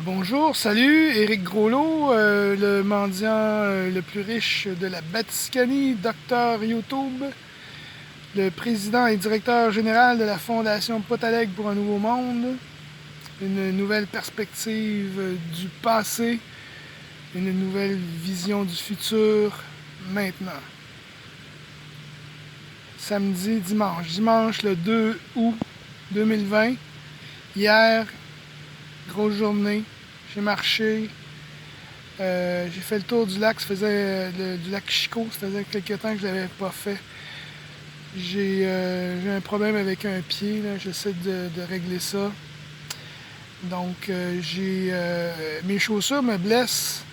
Bonjour, salut, Éric Groslot, le mendiant le plus riche de la Batiscanie, docteur YouTube, le président et directeur général de la Fondation Potaleg pour un nouveau monde, une nouvelle perspective du passé, une nouvelle vision du futur maintenant. Samedi, dimanche le 2 août 2020, hier, grosse journée, j'ai marché. J'ai fait le tour du lac, du lac Chico, ça faisait quelques temps que je l'avais pas fait. J'ai un problème avec un pied, là, j'essaie de régler ça. Donc mes chaussures me blessent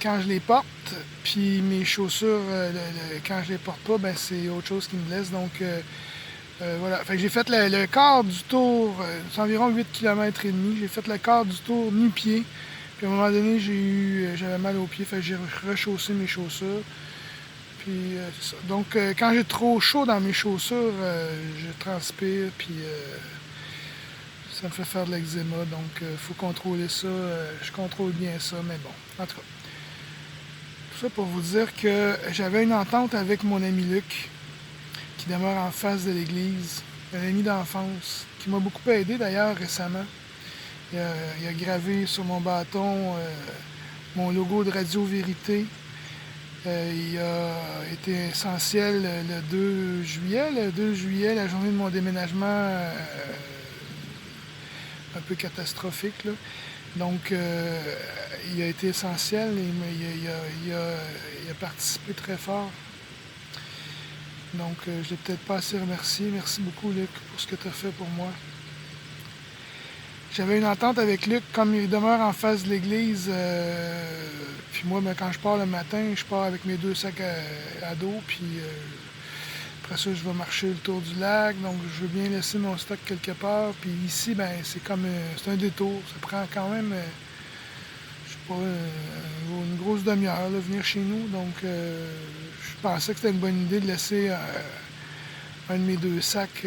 quand je les porte, puis mes chaussures, quand je les porte pas, ben c'est autre chose qui me blesse. Voilà. Fait que j'ai fait le quart du tour, c'est environ 8 km et demi. J'ai fait le quart du tour nu-pied. Puis à un moment donné, j'avais mal aux pieds, fait que j'ai rechaussé mes chaussures. Puis c'est ça. Donc quand j'ai trop chaud dans mes chaussures, je transpire, puis ça me fait faire de l'eczéma. Donc faut contrôler ça. Je contrôle bien ça, mais bon. En tout cas, tout ça pour vous dire que j'avais une entente avec mon ami Luc, qui demeure en face de l'église. Un ami d'enfance, qui m'a beaucoup aidé d'ailleurs récemment. Il a gravé sur mon bâton mon logo de Radio Vérité. Il a été essentiel le 2 juillet. Le 2 juillet, la journée de mon déménagement un peu catastrophique, là. Donc, il a été essentiel et il a participé très fort. Donc, je ne l'ai peut-être pas assez remercié. Merci beaucoup, Luc, pour ce que tu as fait pour moi. J'avais une entente avec Luc, comme il demeure en face de l'église. Puis moi, ben, quand je pars le matin, je pars avec mes 2 sacs à dos. Puis après ça, je vais marcher le tour du lac. Donc, je veux bien laisser mon stock quelque part. Puis ici, ben, c'est un détour. Ça prend quand même, je sais pas, une grosse demi-heure là, venir chez nous. Donc, je pensais que c'était une bonne idée de laisser un de mes 2 sacs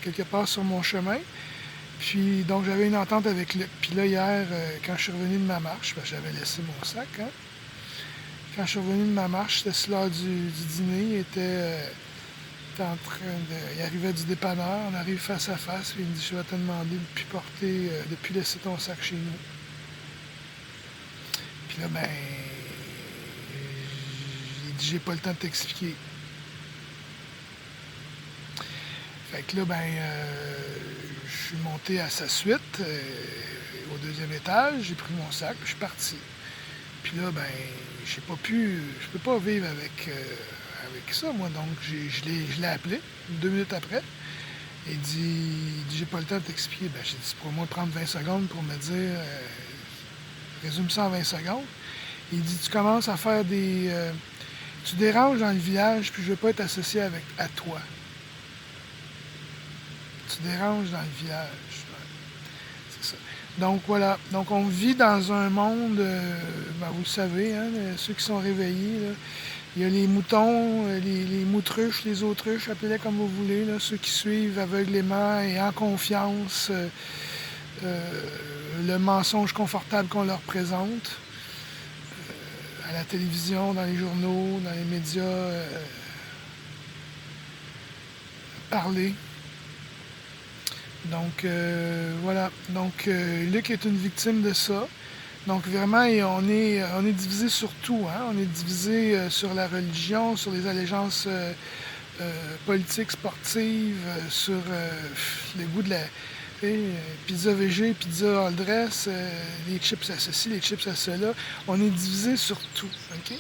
quelque part sur mon chemin. Puis, donc, j'avais une entente avec Luc. Puis là, hier, quand je suis revenu de ma marche, parce que j'avais laissé mon sac, hein. Quand je suis revenu de ma marche, c'était sur l'heure du dîner. Il était en train de... Il arrivait du dépanneur, on arrive face à face, puis il me dit, je vais te demander de plus laisser ton sac chez nous. Puis là, ben, j'ai dit, j'ai pas le temps de t'expliquer. Fait que là, ben, je suis monté à sa suite, au deuxième étage, j'ai pris mon sac, puis je suis parti. Puis là, ben, je peux pas vivre avec ça, moi. Donc, je l'ai appelé 2 minutes après. Il dit, j'ai pas le temps de t'expliquer. Ben, j'ai dit, c'est pour moi prendre 20 secondes pour me dire, résume ça en 20 secondes. Il dit, tu commences à faire tu déranges dans le village, puis je veux pas être associé à toi. Tu déranges dans le village. Ouais, c'est ça. Donc voilà. Donc on vit dans un monde, ben, vous le savez, hein, ceux qui sont réveillés, là, il y a les moutons, les moutruches, les autruches, appelez-les comme vous voulez, là, ceux qui suivent aveuglément et en confiance le mensonge confortable qu'on leur présente à la télévision, dans les journaux, dans les médias parlés. Donc voilà. Donc Luc est une victime de ça. Donc vraiment, on est divisé sur tout. Hein? On est divisé sur la religion, sur les allégeances politiques, sportives, sur le goût de la pizza végé, pizza all dress, les chips à ceci, les chips à cela. On est divisé sur tout. OK?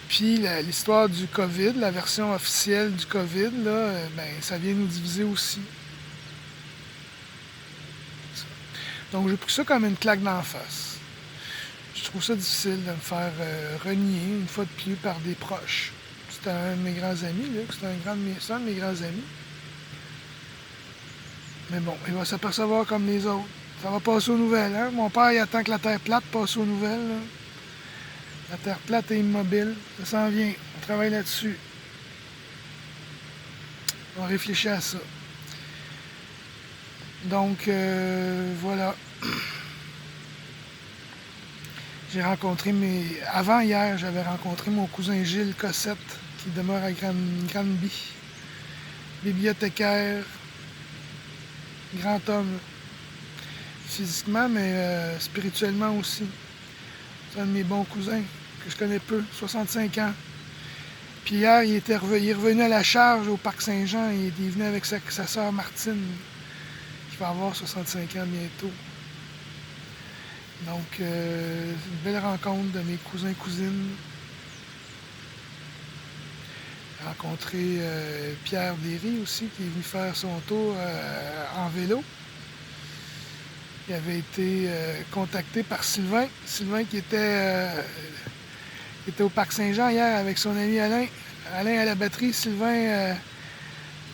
Puis l'histoire du COVID, la version officielle du COVID, là, ben, ça vient nous diviser aussi. Donc j'ai pris ça comme une claque d'en face. Je trouve ça difficile de me faire renier une fois de plus par des proches. C'était un de mes grands amis, là. C'était un de mes grands amis. Mais bon, il va s'apercevoir comme les autres. Ça va passer aux nouvelles, hein? Mon père, il attend que la Terre plate passe aux nouvelles, là. La Terre plate est immobile. Ça s'en vient. On travaille là-dessus. On réfléchit à ça. Donc, voilà. J'ai rencontré Avant hier, j'avais rencontré mon cousin Gilles Cossette, qui demeure à Granby. Bibliothécaire, grand homme, physiquement, mais spirituellement aussi. C'est un de mes bons cousins, que je connais peu, 65 ans. Puis hier, il est revenu à la charge au Parc Saint-Jean. Il est venu avec sa sœur Martine, qui va avoir 65 ans bientôt. Donc, c'est une belle rencontre de mes cousins-cousines. J'ai rencontré Pierre Derry aussi, qui est venu faire son tour en vélo. Il avait été contacté par Sylvain. Sylvain qui était au Parc Saint-Jean hier avec son ami Alain. Alain à la batterie, Sylvain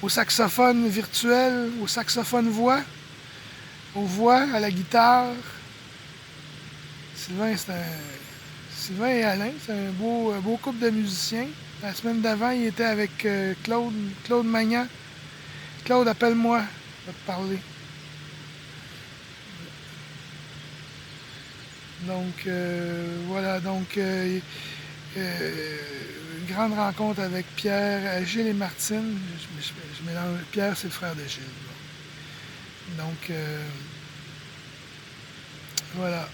au saxophone virtuel, au saxophone voix, aux voix, à la guitare. Sylvain et Alain, c'est un beau couple de musiciens. La semaine d'avant, il était avec Claude Magnan. Claude, appelle-moi, je vais te parler. Donc, voilà, donc, une grande rencontre avec Pierre, Gilles et Martine. Je mélange. Pierre, c'est le frère de Gilles. Donc, voilà.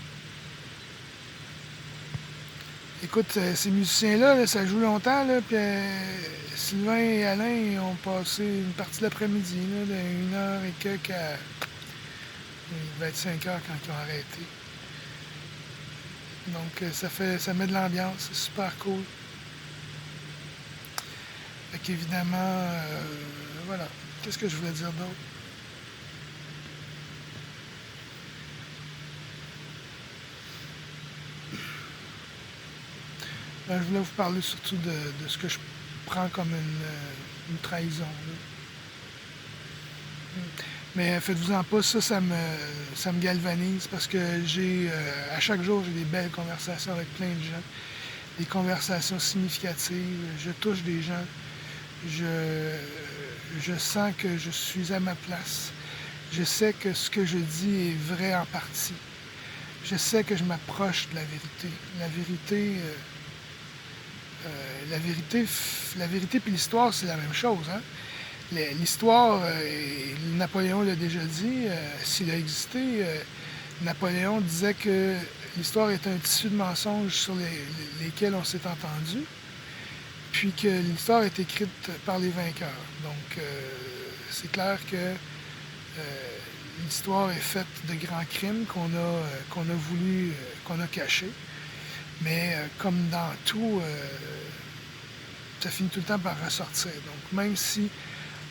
Écoute, ces musiciens-là, là, ça joue longtemps, là, puis Sylvain et Alain ont passé une partie de l'après-midi, là, de 1 heure et quelques à... Il devait être 5 heures quand ils ont arrêté. Donc, ça met de l'ambiance, c'est super cool. Fait qu'évidemment, voilà. Qu'est-ce que je voulais dire d'autre? Ben, je voulais vous parler surtout de ce que je prends comme une trahison. Là. Mais faites-vous-en pas, ça me galvanise parce que à chaque jour, j'ai des belles conversations avec plein de gens, des conversations significatives. Je touche des gens, je sens que je suis à ma place. Je sais que ce que je dis est vrai en partie. Je sais que je m'approche de la vérité. La vérité puis l'histoire, c'est la même chose. Hein? L'histoire, Napoléon l'a déjà dit, s'il a existé, Napoléon disait que l'histoire est un tissu de mensonges sur lesquels on s'est entendu, puis que l'histoire est écrite par les vainqueurs. Donc, c'est clair que l'histoire est faite de grands crimes qu'on a voulu, qu'on a cachés. Mais comme dans tout, ça finit tout le temps par ressortir. Donc, même si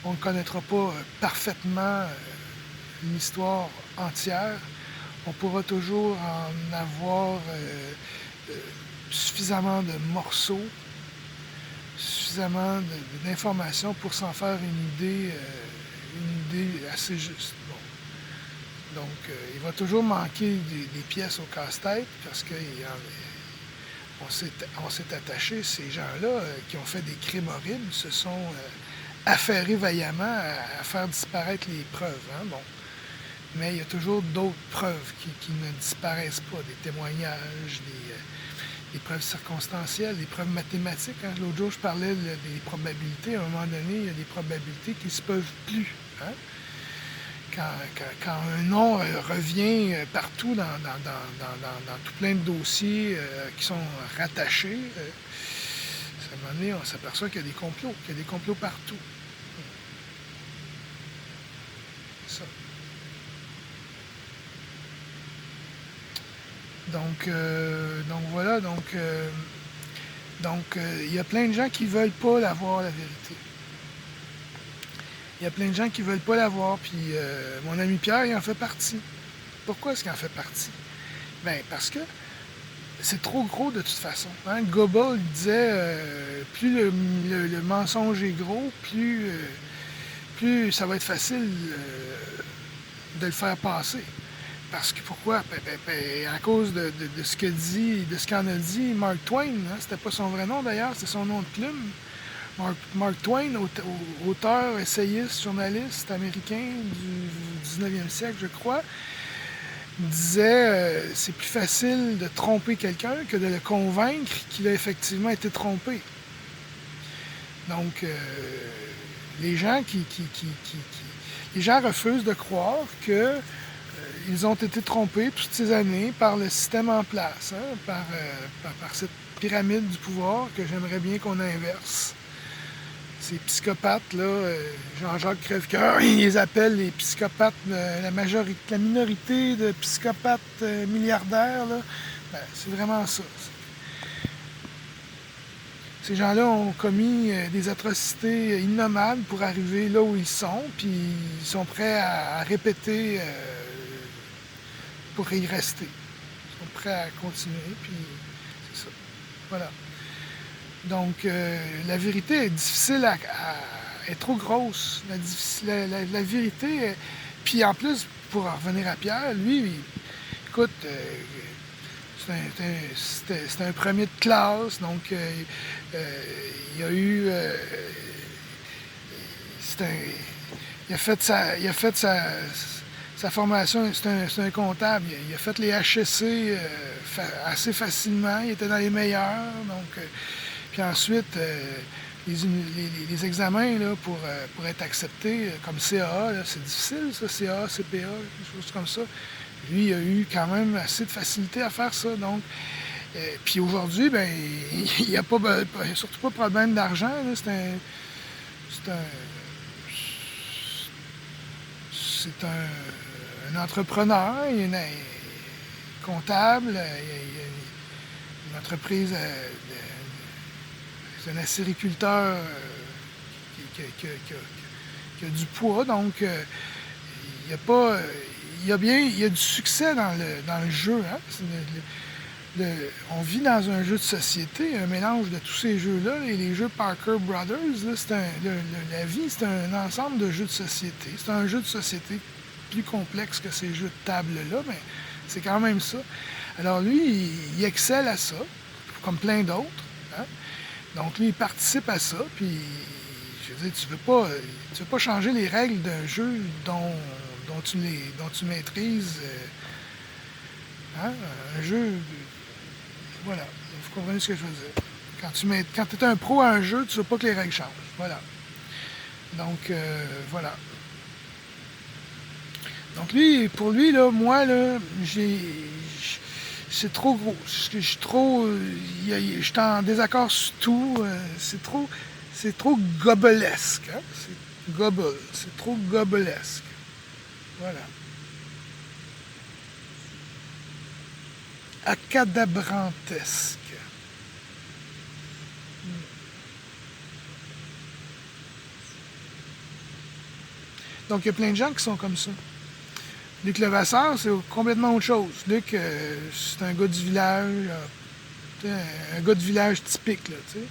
on ne connaîtra pas parfaitement une histoire entière, on pourra toujours en avoir suffisamment de morceaux, suffisamment d'informations pour s'en faire une idée assez juste. Bon. Donc, il va toujours manquer des pièces au casse-tête parce qu'on s'est attaché, ces gens-là qui ont fait des crimes horribles, se sont affairés vaillamment à faire disparaître les preuves. Hein? Bon. Mais il y a toujours d'autres preuves qui ne disparaissent pas, des témoignages, des preuves circonstancielles, des preuves mathématiques. Hein? L'autre jour, je parlais des probabilités. À un moment donné, il y a des probabilités qui ne se peuvent plus. Hein? Quand un nom revient partout dans tout plein de dossiers qui sont rattachés, à un moment donné, on s'aperçoit qu'il y a des complots partout. Ça. Donc voilà, il y a plein de gens qui veulent pas l'avoir, la vérité. Il y a plein de gens qui veulent pas l'avoir, puis mon ami Pierre, il en fait partie. Pourquoi est-ce qu'il en fait partie? Bien, parce que c'est trop gros de toute façon. Hein? Goebbels disait plus le mensonge est gros, plus ça va être facile de le faire passer. Parce que pourquoi? À cause de ce qu'en a dit Mark Twain. Hein? C'était pas son vrai nom d'ailleurs, c'était son nom de plume. Mark Twain, auteur, essayiste, journaliste américain du 19e siècle, je crois, disait c'est plus facile de tromper quelqu'un que de le convaincre qu'il a effectivement été trompé. Donc, les gens les gens refusent de croire que ils ont été trompés toutes ces années par le système en place, hein, par cette pyramide du pouvoir que j'aimerais bien qu'on inverse. Ces psychopathes-là, Jean-Jacques Crèvecoeur, ils les appellent les psychopathes, la minorité de psychopathes milliardaires, là, ben, c'est vraiment ça. Ces gens-là ont commis des atrocités innommables pour arriver là où ils sont, puis ils sont prêts à répéter pour y rester. Ils sont prêts à continuer, puis c'est ça. Voilà. Donc, la vérité est difficile est trop grosse. La vérité, puis en plus, pour en revenir à Pierre, lui, écoute, c'était un premier de classe, donc il a eu... il a fait sa formation, c'est un comptable. Il a fait les HEC assez facilement, il était dans les meilleurs, donc... Puis ensuite, les examens là, pour être accepté comme CAA, c'est difficile, ça, CAA, CPA, des choses comme ça. Lui, il a eu quand même assez de facilité à faire ça. Donc, puis aujourd'hui, ben, il n'y a surtout pas de problème d'argent. C'est un entrepreneur, il est comptable, il y a une entreprise c'est un acériculteur qui a du poids, donc il y a du succès dans le jeu. Hein? On vit dans un jeu de société, un mélange de tous ces jeux-là, et les jeux Parker Brothers, là, la vie, c'est un ensemble de jeux de société. C'est un jeu de société plus complexe que ces jeux de table-là, mais c'est quand même ça. Alors lui, il excelle à ça, comme plein d'autres. Hein? Donc, lui, il participe à ça, puis, je veux dire, tu veux pas changer les règles d'un jeu dont tu maîtrises, hein? Un jeu, voilà, vous comprenez ce que je veux dire. Quand tu es un pro à un jeu, tu veux pas que les règles changent, voilà. Donc, voilà. Donc, pour lui, là, moi, là, c'est trop gros. Je suis trop. Je suis en désaccord sur tout. C'est trop gobelesque. Hein? C'est trop gobelesque. Voilà. Acadabrantesque. Donc, il y a plein de gens qui sont comme ça. Luc Levasseur, c'est complètement autre chose. Luc, c'est un gars du village, un gars de village typique, là, tu sais.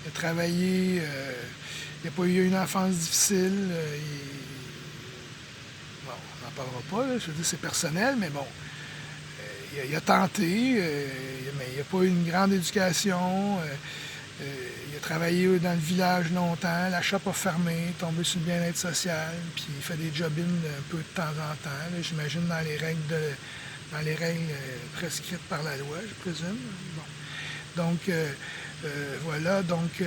Il a travaillé, il n'a pas eu une enfance difficile. Bon, on n'en parlera pas, là, je veux dire, c'est personnel, mais bon. Il a tenté, mais il n'a pas eu une grande éducation. Il a travaillé dans le village longtemps, la shop a fermé, tombé sur le bien-être social, puis il fait des job-ins un peu de temps en temps, là, j'imagine dans les règles prescrites par la loi, je présume. Bon. Donc, voilà, donc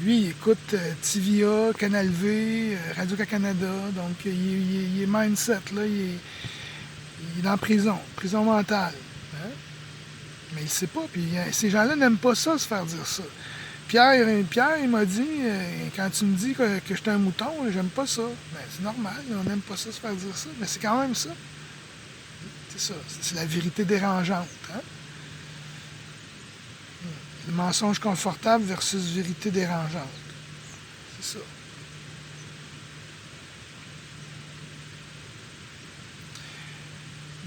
lui, il écoute TVA, Canal V, Radio-Canada, donc il est mindset, là, il est en prison mentale. Hein? Mais il ne sait pas. Puis ces gens-là n'aiment pas ça, se faire dire ça. Pierre il m'a dit, quand tu me dis que je suis un mouton, j'aime pas ça. Ben, c'est normal, on n'aime pas ça, se faire dire ça. Mais c'est quand même ça. C'est ça. C'est la vérité dérangeante. Hein? Le mensonge confortable versus vérité dérangeante. C'est ça.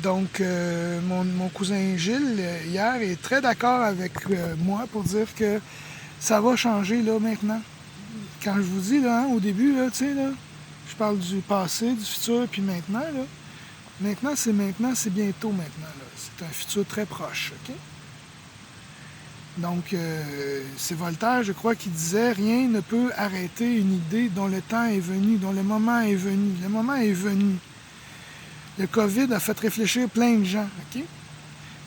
Donc, mon cousin Gilles, hier, est très d'accord avec moi pour dire que ça va changer, là, maintenant. Quand je vous dis, là, hein, au début, là, tu sais, là, je parle du passé, du futur, puis maintenant, là. Maintenant, c'est bientôt maintenant, là. C'est un futur très proche, OK? Donc, c'est Voltaire, je crois, qui disait « Rien ne peut arrêter une idée dont le temps est venu, dont le moment est venu. » Le moment est venu. Le COVID a fait réfléchir plein de gens, OK?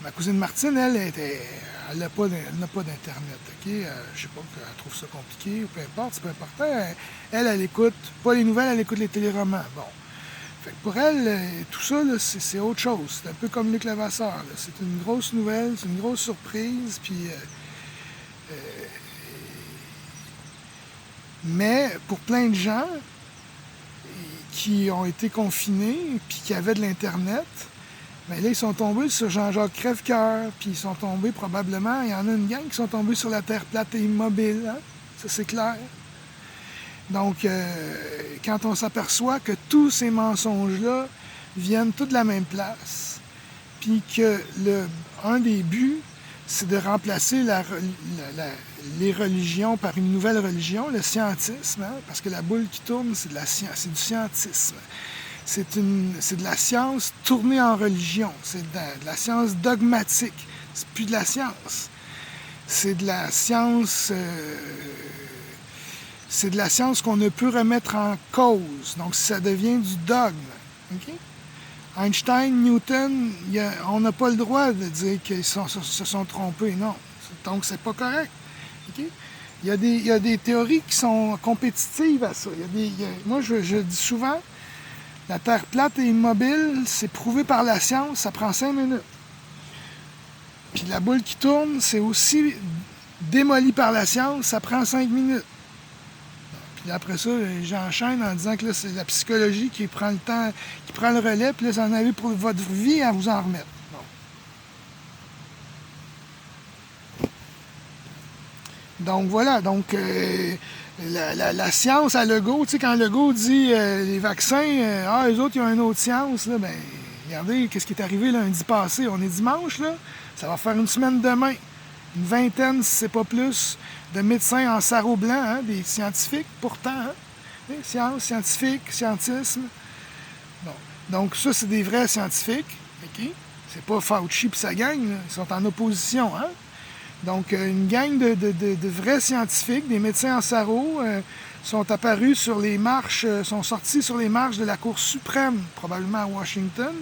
Ma cousine Martine, elle n'a pas d'Internet, OK? Je sais pas qu'elle trouve ça compliqué ou peu importe, c'est pas important. Elle écoute pas les nouvelles, elle écoute les téléromans. Bon. Fait que pour elle, tout ça, là, c'est autre chose. C'est un peu comme Luc Levasseur. C'est une grosse nouvelle, c'est une grosse surprise, puis... mais pour plein de gens qui ont été confinés puis qui avaient de l'Internet, bien là, ils sont tombés sur Jean-Jacques Crèvecoeur, puis ils sont tombés probablement, il y en a une gang qui sont tombés sur la Terre plate et immobile, hein? Ça c'est clair. Donc, quand on s'aperçoit que tous ces mensonges-là viennent tous de la même place, puis que un des buts, c'est de remplacer les religions par une nouvelle religion, le scientisme, hein? Parce que la boule qui tourne, c'est du scientisme. C'est de la science tournée en religion. C'est de la science dogmatique. C'est plus de la science. C'est de la science... c'est de la science qu'on ne peut remettre en cause. Donc, ça devient du dogme. Okay? Einstein, Newton, on n'a pas le droit de dire qu'ils se sont trompés. Non. Donc, c'est pas correct. Okay? Il y a des théories qui sont compétitives à ça. Moi, je dis souvent... La Terre plate et immobile, c'est prouvé par la science, ça prend 5 minutes. Puis la boule qui tourne, c'est aussi démoli par la science, ça prend 5 minutes. Puis après ça, j'enchaîne en disant que là, c'est la psychologie qui prend le temps, qui prend le relais, puis là, vous en avez pour votre vie à vous en remettre. Bon. Donc voilà, la science à Legault, tu sais, quand Legault dit les vaccins, eux autres, ils ont une autre science, là, ben, regardez, qu'est-ce qui est arrivé lundi passé? On est dimanche, là, ça va faire une semaine demain. Une vingtaine, si c'est pas plus, de médecins en sarrau blanc, hein, des scientifiques, pourtant, hein, science, scientifique, scientisme. Bon. Donc, ça, c'est des vrais scientifiques, OK? C'est pas Fauci et sa gang, là. Ils sont en opposition, hein? Donc, une gang de vrais scientifiques, des médecins en sarrau, sont apparus sur les marches, sont sortis sur les marches de la Cour suprême, probablement à Washington,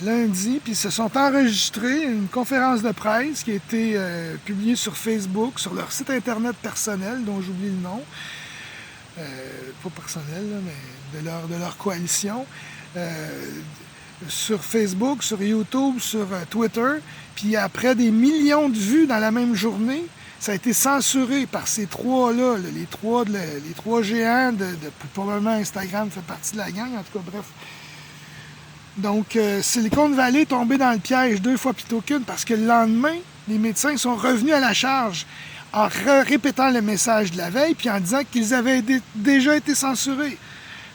lundi, puis se sont enregistrés une conférence de presse qui a été publiée sur Facebook, sur leur site internet personnel, dont j'oublie le nom, pas personnel, là, mais de leur coalition, sur Facebook, sur YouTube, sur Twitter, puis après des millions de vues dans la même journée, ça a été censuré par ces trois-là, les trois géants probablement Instagram fait partie de la gang, en tout cas, bref. Donc, Silicon Valley est tombé dans le piège 2 fois plutôt qu'une, parce que le lendemain, les médecins sont revenus à la charge en répétant le message de la veille, puis en disant qu'ils avaient déjà été censurés.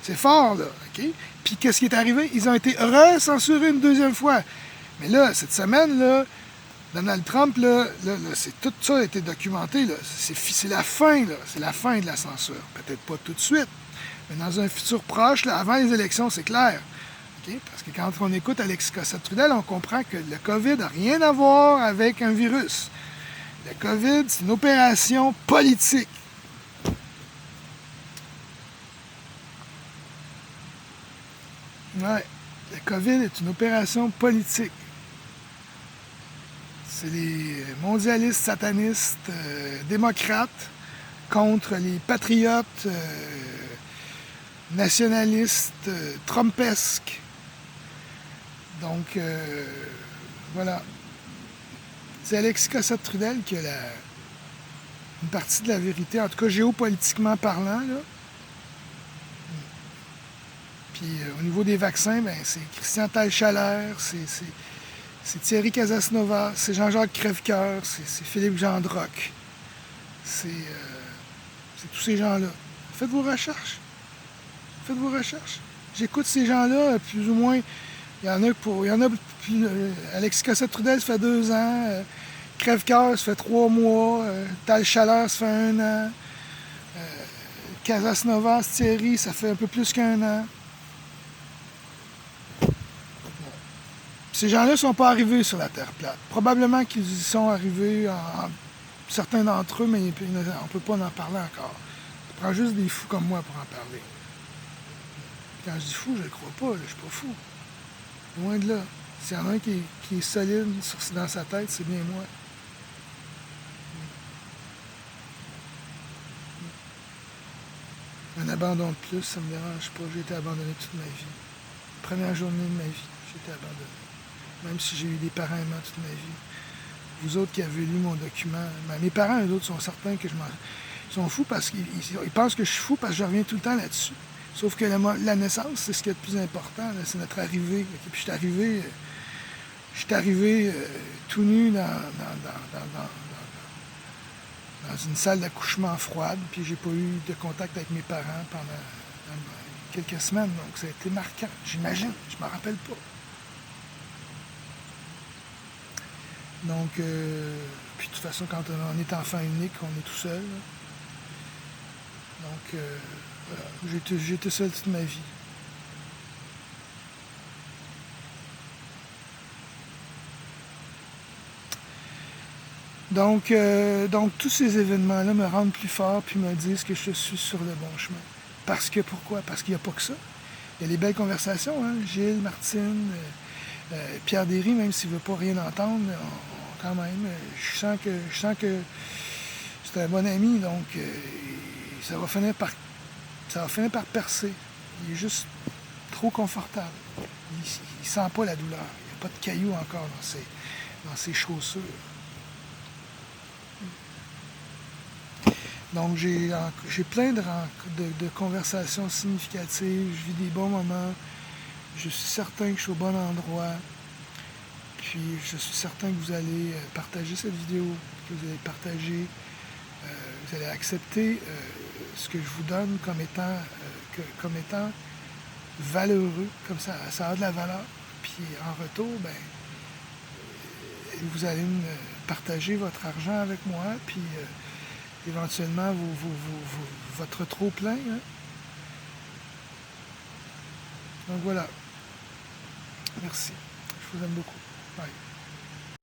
C'est fort, là, OK? Puis qu'est-ce qui est arrivé? Ils ont été recensurés une deuxième fois. Mais là, cette semaine, là, Donald Trump, tout ça a été documenté. Là. C'est la fin, là. C'est la fin de la censure. Peut-être pas tout de suite, mais dans un futur proche, là, avant les élections, c'est clair. Okay? Parce que quand on écoute Alexis Cossette-Trudel, on comprend que le COVID n'a rien à voir avec un virus. Le COVID, c'est une opération politique. Ouais, le COVID est une opération politique. C'est les mondialistes satanistes démocrates contre les patriotes nationalistes trumpesques. Donc, voilà. C'est Alexis Cossette-Trudel qui a une partie de la vérité, en tout cas géopolitiquement parlant, là. Puis au niveau des vaccins, ben, c'est Christian Taillechaler, c'est Thierry Casasnova, c'est Jean-Jacques Crèvecoeur, c'est Philippe Gendroc. C'est tous ces gens-là. Faites vos recherches. Faites vos recherches. J'écoute ces gens-là, plus ou moins. Il y en a Alexis Cossette-Trudel, ça fait 2 ans. Crèvecoeur, ça fait 3 mois. Taillechaler, ça fait 1 an. Casasnova, Thierry, ça fait un peu plus qu'1 an. Ces gens-là ne sont pas arrivés sur la Terre plate. Probablement qu'ils y sont arrivés, certains d'entre eux, mais on ne peut pas en parler encore. Ça prend juste des fous comme moi pour en parler. Quand je dis fou, je ne le crois pas, là, je suis pas fou. Loin de là. S'il y en a un qui est solide dans sa tête, c'est bien moi. Un abandon de plus, ça me dérange pas. J'ai été abandonné toute ma vie. Première journée de ma vie, j'ai été abandonné. Même si j'ai eu des parents aimants toute ma vie. Vous autres qui avez lu mon document, mes parents, eux autres, sont certains que ils sont fous parce qu'ils pensent que je suis fou parce que je reviens tout le temps là-dessus. Sauf que la naissance, c'est ce qui est le plus important, c'est notre arrivée. Et puis je suis arrivé tout nu dans une salle d'accouchement froide, puis j'ai pas eu de contact avec mes parents pendant quelques semaines, donc ça a été marquant, j'imagine, je m'en rappelle pas. Donc, puis de toute façon, quand on est enfant unique, on est tout seul. Là. Donc, voilà, j'ai été seul toute ma vie. Donc, tous ces événements-là me rendent plus fort puis me disent que je suis sur le bon chemin. Parce que, pourquoi? Parce qu'il n'y a pas que ça. Il y a les belles conversations, hein? Gilles, Martine, Pierre Derry, même s'il ne veut pas rien entendre, quand même, je sens que c'est un bon ami, donc ça va finir par percer. Il est juste trop confortable. Il ne sent pas la douleur. Il n'y a pas de cailloux encore dans ses chaussures. Donc, j'ai plein de conversations significatives, je vis des bons moments, je suis certain que je suis au bon endroit, puis je suis certain que vous allez partager cette vidéo, que vous allez partager, vous allez accepter ce que je vous donne comme étant valeureux, comme ça a de la valeur, puis en retour, vous allez me partager votre argent avec moi, puis éventuellement votre trop-plein. Hein? Donc voilà. Merci. Je vous aime beaucoup. Bye.